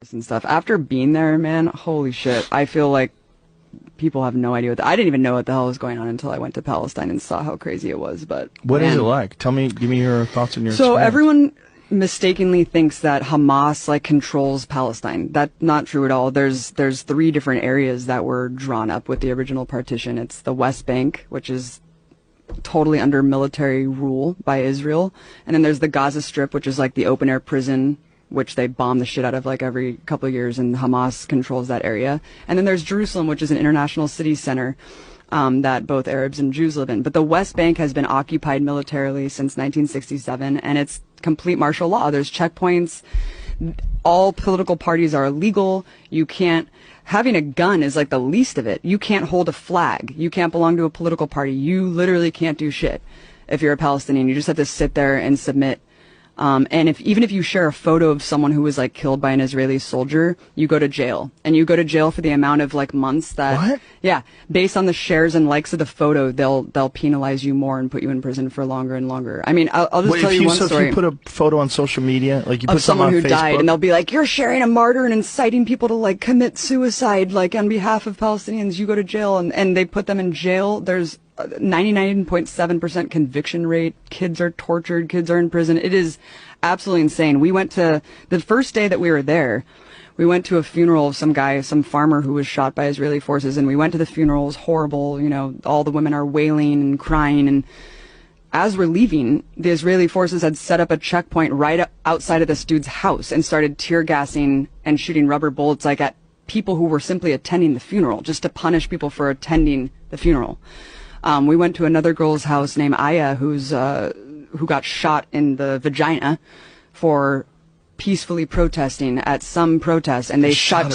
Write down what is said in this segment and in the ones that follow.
protests and stuff. After being there, man, holy shit, I feel like people have no idea I didn't even know what the hell was going on until I went to Palestine and saw how crazy it was. But what is it like? Give me your thoughts and your So experience. Everyone mistakenly thinks that Hamas like controls Palestine. That's not true at all. There's 3 different areas that were drawn up with the original partition. It's the West Bank, which is totally under military rule by Israel, and then there's the Gaza Strip, which is like the open air prison, which they bomb the shit out of like every couple of years, and Hamas controls that area. And then there's Jerusalem, which is an international city center that both Arabs and Jews live in. But the West Bank has been occupied militarily since 1967, and it's complete martial law. There's checkpoints. All political parties are illegal. You can't. Having a gun is like the least of it. You can't hold a flag. You can't belong to a political party. You literally can't do shit if you're a Palestinian. You just have to sit there and submit. And even if you share a photo of someone who was like killed by an Israeli soldier, you go to jail. And you go to jail for the amount of like months that. What? Yeah, based on the shares and likes of the photo, they'll penalize you more and put you in prison for longer and longer. I mean, I'll just tell you one story. If you put a photo on social media, like you put of someone who on Facebook, died, and they'll be like, "You're sharing a martyr and inciting people to like commit suicide, like on behalf of Palestinians." You go to jail, and they put them in jail. There's 99.7% conviction rate. Kids are tortured. Kids are in prison. It is absolutely insane. We went to the first day that we were there. We went to a funeral of some guy, some farmer who was shot by Israeli forces, and we went to the funeral. It was horrible. You know, all the women are wailing and crying. And as we're leaving, the Israeli forces had set up a checkpoint right outside of this dude's house and started tear gassing and shooting rubber bullets like at people who were simply attending the funeral, just to punish people for attending the funeral. We went to another girl's house named Aya, who got shot in the vagina for peacefully protesting at some protest, and they shot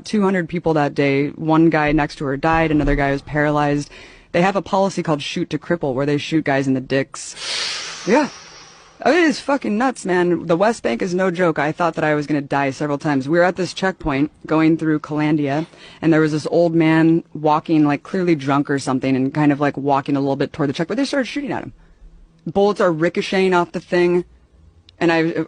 200 people that day. One guy next to her died, another guy was paralyzed. They have a policy called shoot to cripple, where they shoot guys in the dicks. Yeah. It is fucking nuts, man. The West Bank is no joke. I thought that I was going to die several times. We were at this checkpoint going through Calandia, and there was this old man walking, like clearly drunk or something, and kind of like walking a little bit toward the checkpoint. They started shooting at him. Bullets are ricocheting off the thing. And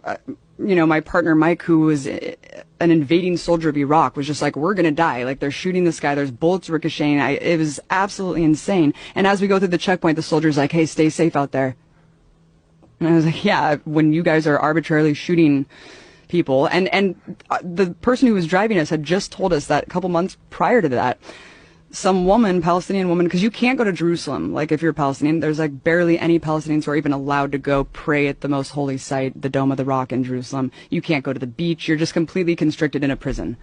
my partner Mike, who was an invading soldier of Iraq, was just like, "We're going to die. Like, they're shooting this guy. There's bullets ricocheting." It was absolutely insane. And as we go through the checkpoint, the soldier's like, "Hey, stay safe out there." And I was like, yeah, when you guys are arbitrarily shooting people. And the person who was driving us had just told us that a couple months prior to that, some woman, Palestinian woman, because you can't go to Jerusalem. Like, if you're a Palestinian, there's like barely any Palestinians who are even allowed to go pray at the most holy site, the Dome of the Rock in Jerusalem. You can't go to the beach. You're just completely constricted in a prison,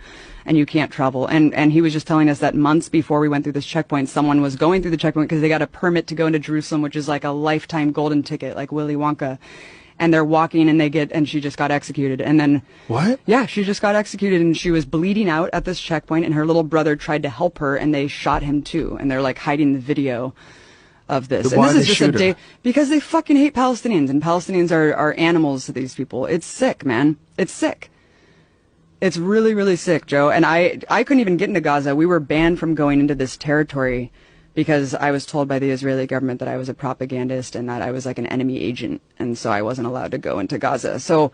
and you can't travel. And he was just telling us that months before we went through this checkpoint, someone was going through the checkpoint because they got a permit to go into Jerusalem, which is like a lifetime golden ticket, like Willy Wonka. And they're walking, and she just got executed. And then... What? Yeah, she just got executed, and she was bleeding out at this checkpoint, and her little brother tried to help her, and they shot him too. And they're like hiding the video of this. Why and this is just a day... her? Because they fucking hate Palestinians, and Palestinians are animals to these people. It's sick, man. It's sick. It's really, really sick, Joe. And I couldn't even get into Gaza. We were banned from going into this territory because I was told by the Israeli government that I was a propagandist and that I was like an enemy agent, and so I wasn't allowed to go into Gaza. So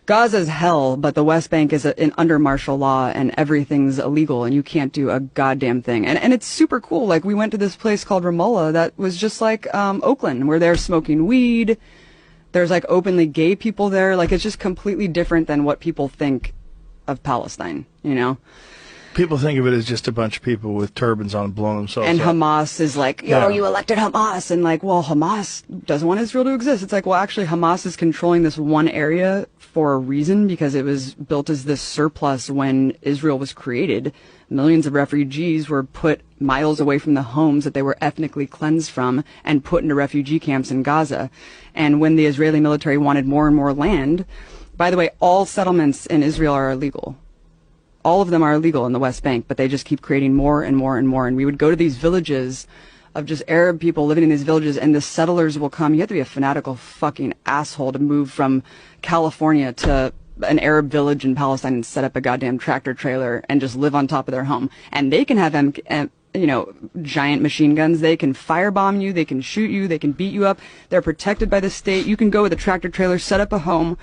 Gaza's hell, but the West Bank is under martial law, and everything's illegal, and you can't do a goddamn thing. And it's super cool. Like, we went to this place called Ramallah that was just like Oakland, where they're smoking weed. There's like openly gay people there. Like, it's just completely different than what people think of Palestine, you know? People think of it as just a bunch of people with turbans on blowing themselves and up. Hamas is like, yo, you elected Hamas. And like, well, Hamas doesn't want Israel to exist. It's like, well, actually, Hamas is controlling this one area for a reason, because it was built as this surplus when Israel was created. Millions of refugees were put miles away from the homes that they were ethnically cleansed from and put into refugee camps in Gaza. And when the Israeli military wanted more and more land, by the way, all settlements in Israel are illegal. All of them are illegal in the West Bank, but they just keep creating more and more and more. And we would go to these villages of just Arab people living in these villages, and the settlers will come. You have to be a fanatical fucking asshole to move from California to an Arab village in Palestine and set up a goddamn tractor trailer and just live on top of their home. And they can have giant machine guns. They can firebomb you. They can shoot you. They can beat you up. They're protected by the state. You can go with a tractor trailer, set up a home.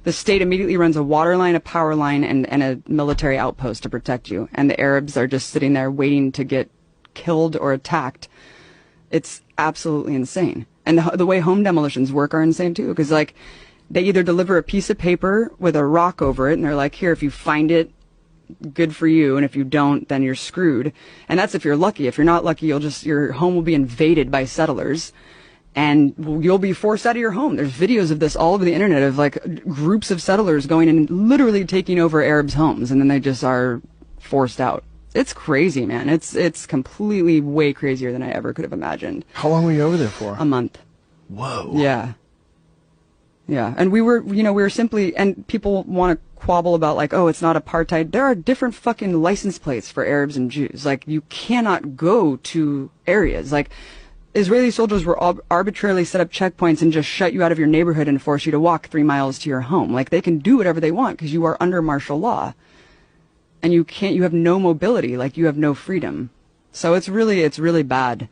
The state immediately runs a water line, a power line, and a military outpost to protect you. And the Arabs are just sitting there waiting to get killed or attacked. It's absolutely insane. And the way home demolitions work are insane too, because like they either deliver a piece of paper with a rock over it, and they're like, here, if you find it, good for you, and if you don't, then you're screwed. And that's if you're lucky. If you're not lucky, your home will be invaded by settlers, and you'll be forced out of your home. There's videos of this all over the internet of like groups of settlers going and literally taking over Arabs' homes, and then they just are forced out. It's crazy, man. It's completely way crazier than I ever could have imagined. How long were you over there for? A month. Whoa. Yeah. Yeah. And we were simply, and people want to quabble about like, oh, it's not apartheid. There are different fucking license plates for Arabs and Jews. Like, you cannot go to areas. Like, Israeli soldiers were arbitrarily set up checkpoints and just shut you out of your neighborhood and force you to walk 3 miles to your home. Like, they can do whatever they want because you are under martial law. And you have no mobility, like you have no freedom. So it's really bad.